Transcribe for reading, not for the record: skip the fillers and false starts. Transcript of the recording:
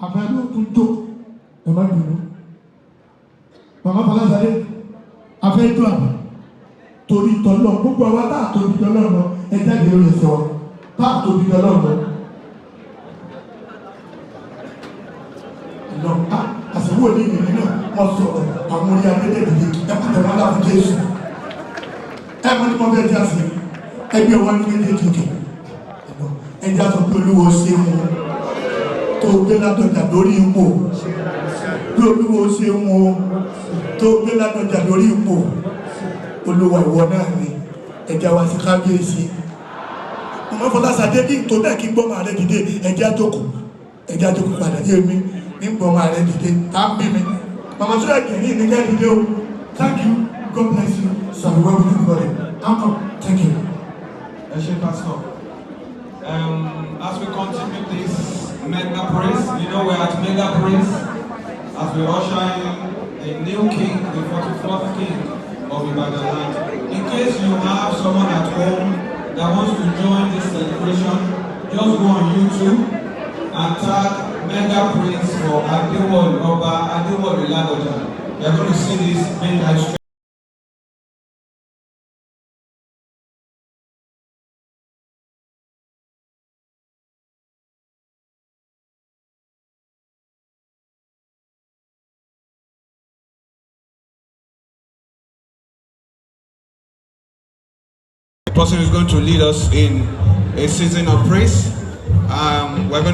àfẹ́lú tún tó ẹ má dùnú màmá Fọláṣadé afẹ́jú àmà torí tọ́lọ́ gbogbo àwọn tá a tóbi tọ́lọ́ lọ ẹ jáde lórí ẹsẹ̀ wa tá a tóbi tọ́lọ́ lọ. àṣìwò ní ìlú náà wọ́n sọ àwọn orí abẹ́lẹ́dìdì ẹ̀kútẹ̀ wọn láti Jésù ẹ̀mọ́ ní wọ́n bẹ́ẹ̀ jẹ́ àṣẹ ẹgbẹ́ wọn ní méjèèjì òkè ẹjá sọ pé Olúwo ṣe mú tó gbé Ládọjà lórí ipò bí Olúwo ṣe mú tó gbé Ládọjà lórí ipò Olúwa ìwọ náà ni ẹjá wa sí kábíyèsí ọmọ Fọláṣadé ní tó bẹ́ẹ̀ kí gbọ́mọ rẹ dìde ẹjá jókòó padà yé mi ní gbọ́mọ rẹ dìde tá ń bí mi màmá tó ẹ̀kẹ́ ní ìdíjẹ́ dìde o. Thank you, God bless you, so we will be good. Thank you. Pastor. As we continue this Megapraise, you know we're at Megapraise as we usher in a new king, the 44th king of Ibadanland. In case you have someone at home that wants to join this celebration, just go on YouTube and tag Megapraise for Oba Adewolu Ladoja. You're going to see this main live stream. The person who's going to lead us in a season of praise. We're going to